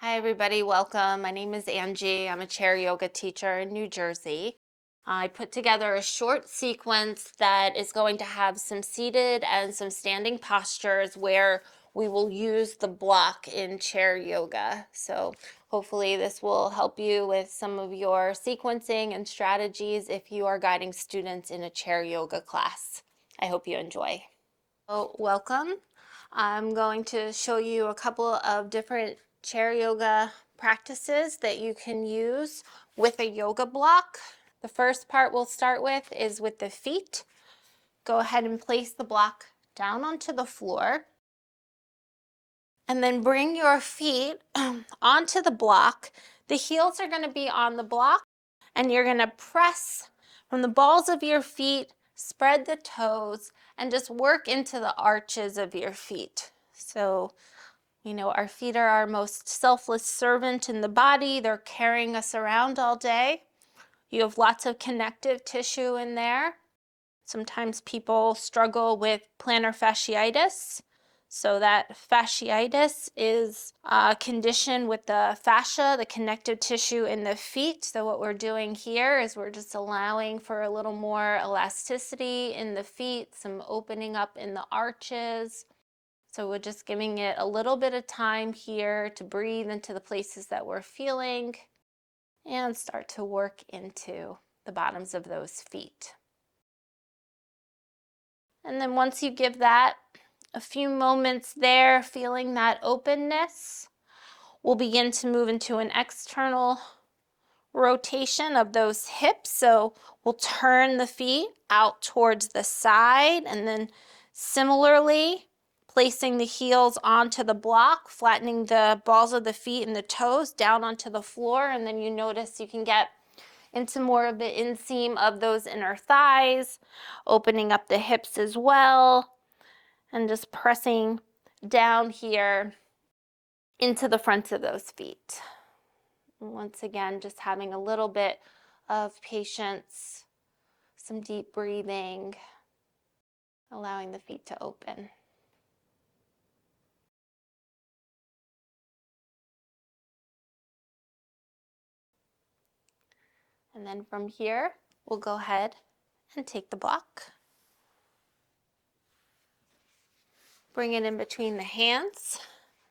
Hi, everybody. Welcome. My name is Angie. I'm a chair yoga teacher in New Jersey. I put together a short sequence that is going to have some seated and some standing postures where we will use the block in chair yoga. So hopefully this will help you with some of your sequencing and strategies if you are guiding students in a chair yoga class. I hope you enjoy. So welcome. I'm going to show you a couple of different chair yoga practices that you can use with a yoga block. The first part we'll start with is with the feet. Go ahead and place the block down onto the floor. And then bring your feet onto the block. The heels are going to be on the block, and you're going to press from the balls of your feet, spread the toes, and just work into the arches of your feet. So, our feet are our most selfless servant in the body. They're carrying us around all day. You have lots of connective tissue in there. Sometimes people struggle with plantar fasciitis. So that fasciitis is a condition with the fascia, the connective tissue in the feet. So what we're doing here is we're just allowing for a little more elasticity in the feet, some opening up in the arches. So we're just giving it a little bit of time here to breathe into the places that we're feeling and start to work into the bottoms of those feet. And then once you give that a few moments there, feeling that openness, we'll begin to move into an external rotation of those hips. So we'll turn the feet out towards the side, and then similarly placing the heels onto the block, flattening the balls of the feet and the toes down onto the floor. And then you notice you can get into more of the inseam of those inner thighs, opening up the hips as well, and just pressing down here into the fronts of those feet. And once again, just having a little bit of patience, some deep breathing, allowing the feet to open. And then from here, we'll go ahead and take the block. Bring it in between the hands,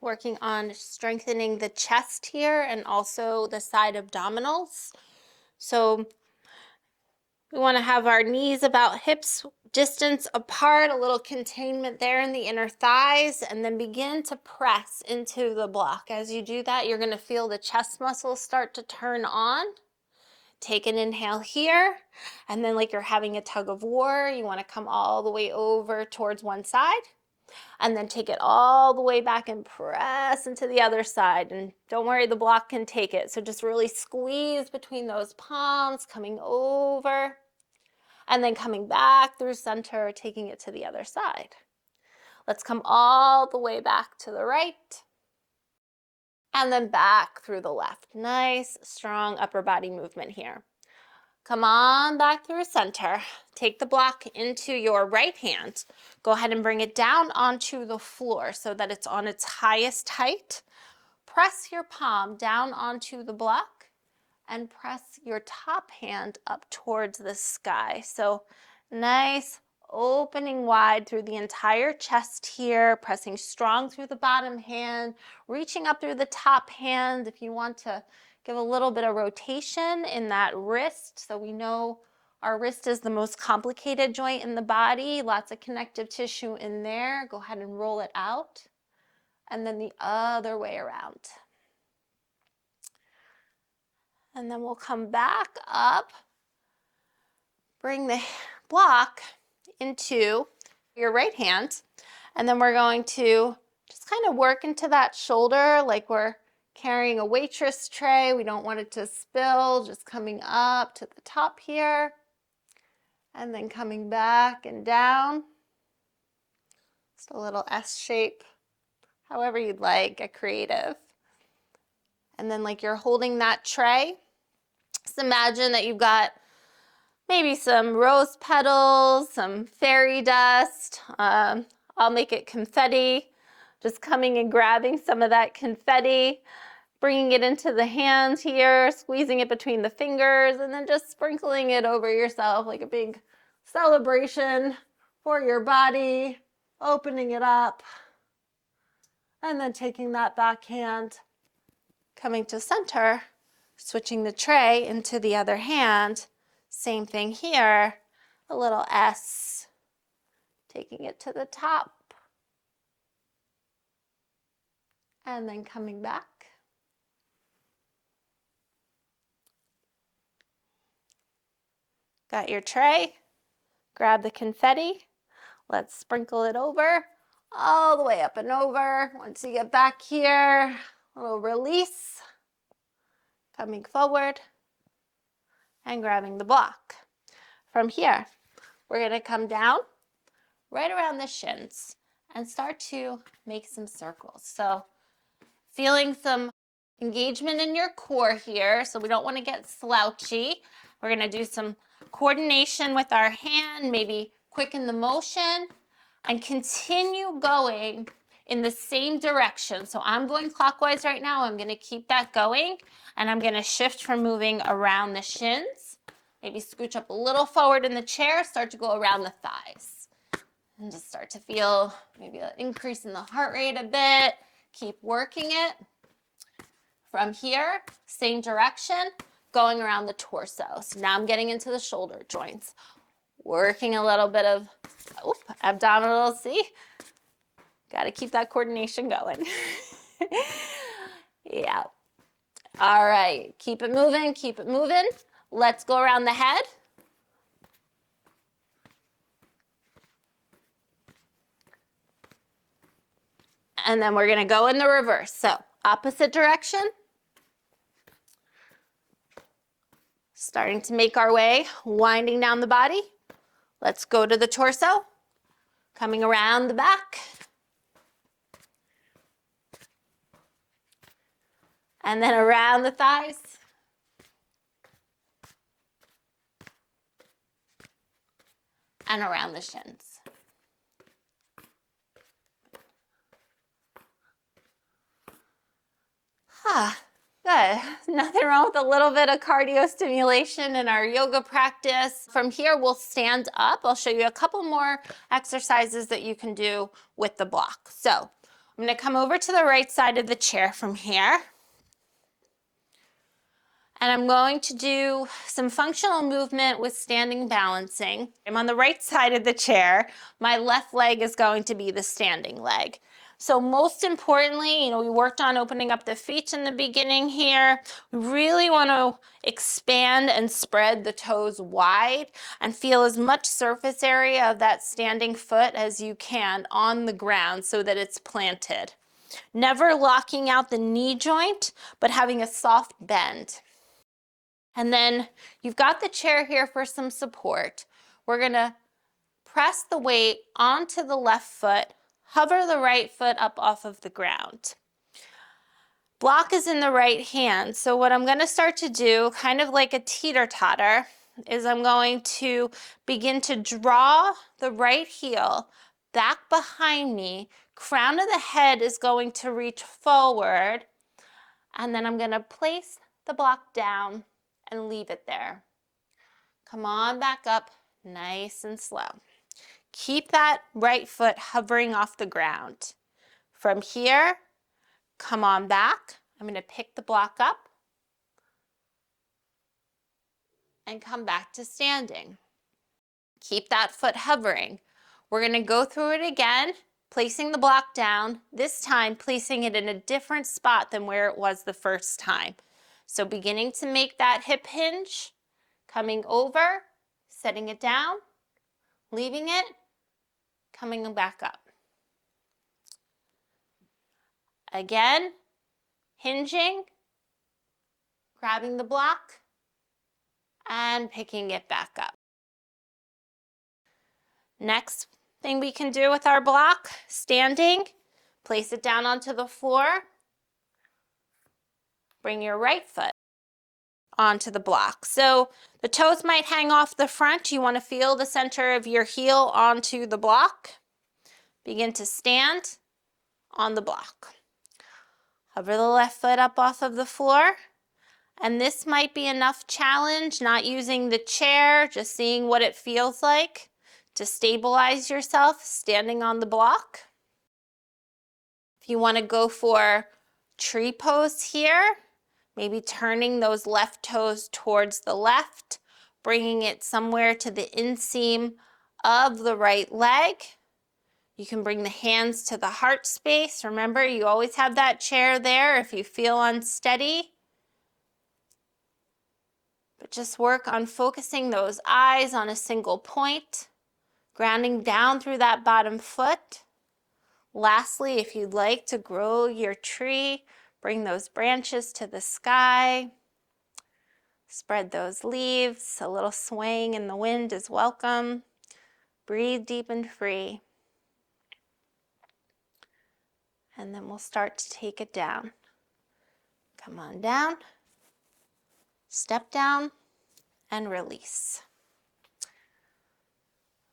working on strengthening the chest here and also the side abdominals. So we want to have our knees about hips distance apart, a little containment there in the inner thighs, and then begin to press into the block. As you do that, you're going to feel the chest muscles start to turn on. Take an inhale here, and then like you're having a tug of war, you want to come all the way over towards one side, and then take it all the way back and press into the other side. And don't worry, the block can take it. So just really squeeze between those palms, coming over, and then coming back through center, taking it to the other side. Let's come all the way back to the right, and then back through the left. Nice, strong upper body movement here. Come on back through center. Take the block into your right hand. Go ahead and bring it down onto the floor so that it's on its highest height. Press your palm down onto the block and press your top hand up towards the sky. So nice opening wide through the entire chest here, pressing strong through the bottom hand, reaching up through the top hand. If you want to give a little bit of rotation in that wrist, so we know our wrist is the most complicated joint in the body, lots of connective tissue in there. Go ahead and roll it out, and then the other way around. And then we'll come back up, bring the block into your right hand, and then we're going to just kind of work into that shoulder like we're carrying a waitress tray. We don't want it to spill, just coming up to the top here, and then coming back and down. Just a little S shape, however you'd like, get creative. And then like you're holding that tray, just imagine that you've got maybe some rose petals, some fairy dust. I'll make it confetti. Just coming and grabbing some of that confetti, bringing it into the hands here, squeezing it between the fingers, and then just sprinkling it over yourself like a big celebration for your body, opening it up, and then taking that back hand, coming to center, switching the tray into the other hand. Same thing here, a little S, taking it to the top, and then coming back. Got your tray, grab the confetti, let's sprinkle it over, all the way up and over. Once you get back here, a little release, coming forward, and grabbing the block. From here, we're gonna come down right around the shins and start to make some circles. So feeling some engagement in your core here, so we don't want to get slouchy. We're going to do some coordination with our hand, maybe quicken the motion, and continue going in the same direction. So I'm going clockwise right now. I'm going to keep that going, and I'm going to shift from moving around the shins. Maybe scooch up a little forward in the chair, start to go around the thighs. And just start to feel maybe an increase in the heart rate a bit. Keep working it. From here, same direction, going around the torso. So now I'm getting into the shoulder joints. Working a little bit of abdominal, see? Got to keep that coordination going. Yeah. All right, keep it moving, keep it moving. Let's go around the head. And then we're going to go in the reverse. So opposite direction. Starting to make our way, winding down the body. Let's go to the torso. Coming around the back. And then around the thighs. And around the shins. Good. Nothing wrong with a little bit of cardio stimulation in our yoga practice. From here, we'll stand up. I'll show you a couple more exercises that you can do with the block. So I'm going to come over to the right side of the chair from here. And I'm going to do some functional movement with standing balancing. I'm on the right side of the chair. My left leg is going to be the standing leg. So most importantly, we worked on opening up the feet in the beginning here. We really want to expand and spread the toes wide and feel as much surface area of that standing foot as you can on the ground so that it's planted. Never locking out the knee joint, but having a soft bend. And then you've got the chair here for some support. We're going to press the weight onto the left foot, hover the right foot up off of the ground. Block is in the right hand, so what I'm going to start to do, kind of like a teeter-totter, is I'm going to begin to draw the right heel back behind me. Crown of the head is going to reach forward, and then I'm going to place the block down and leave it there. Come on back up, nice and slow. Keep that right foot hovering off the ground. From here, come on back. I'm going to pick the block up and come back to standing. Keep that foot hovering. We're going to go through it again, placing the block down, this time placing it in a different spot than where it was the first time. So beginning to make that hip hinge, coming over, setting it down, leaving it, coming back up. Again, hinging, grabbing the block, and picking it back up. Next thing we can do with our block, standing, place it down onto the floor, bring your right foot onto the block. So the toes might hang off the front. You want to feel the center of your heel onto the block. Begin to stand on the block. Hover the left foot up off of the floor. And this might be enough challenge, not using the chair, just seeing what it feels like to stabilize yourself standing on the block. If you want to go for tree pose here, maybe turning those left toes towards the left, bringing it somewhere to the inseam of the right leg. You can bring the hands to the heart space. Remember, you always have that chair there if you feel unsteady. But just work on focusing those eyes on a single point, grounding down through that bottom foot. Lastly, if you'd like to grow your tree, bring those branches to the sky. Spread those leaves. A little swaying in the wind is welcome. Breathe deep and free. And then we'll start to take it down. Come on down. Step down and release.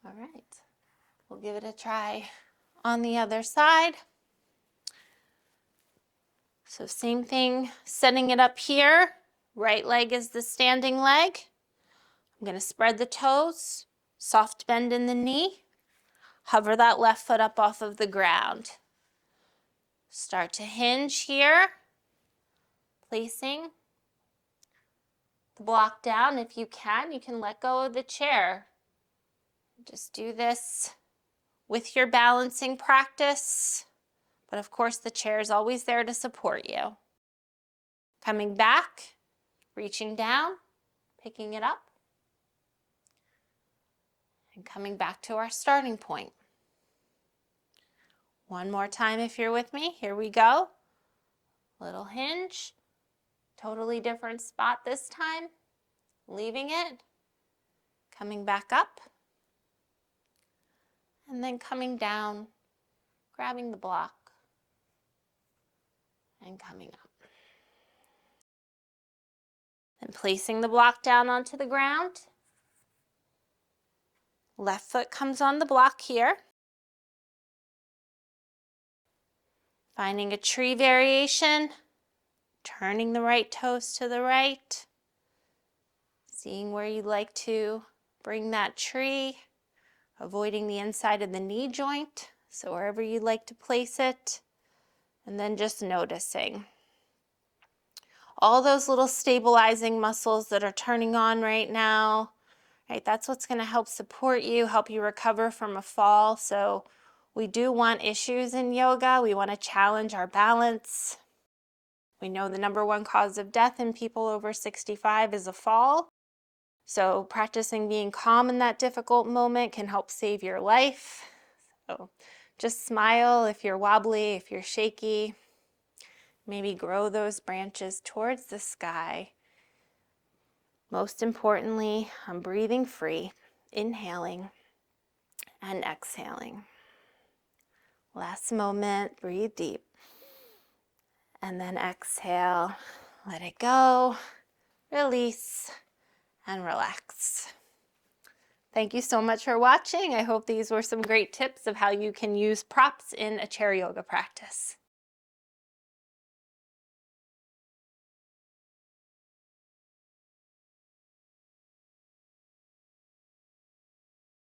All right, we'll give it a try on the other side. So same thing, setting it up here. Right leg is the standing leg. I'm going to spread the toes, soft bend in the knee. Hover that left foot up off of the ground. Start to hinge here, placing the block down. If you can let go of the chair. Just do this with your balancing practice, but of course the chair is always there to support you. Coming back, reaching down, picking it up, and coming back to our starting point. One more time if you're with me. Here we go. Little hinge, totally different spot this time. Leaving it, coming back up, and then coming down, grabbing the block, and coming up. Then placing the block down onto the ground. Left foot comes on the block here. Finding a tree variation, turning the right toes to the right, seeing where you'd like to bring that tree, avoiding the inside of the knee joint, so wherever you'd like to place it, and then just noticing all those little stabilizing muscles that are turning on right now, right? That's what's going to help support you, help you recover from a fall. So we do want issues in yoga. We want to challenge our balance. We know the #1 cause of death in people over 65 is a fall. So practicing being calm in that difficult moment can help save your life. So just smile if you're wobbly, if you're shaky. Maybe grow those branches towards the sky. Most importantly, I'm breathing free, inhaling and exhaling. Last moment, breathe deep. And then exhale, let it go, release, and relax. Thank you so much for watching. I hope these were some great tips of how you can use props in a chair yoga practice.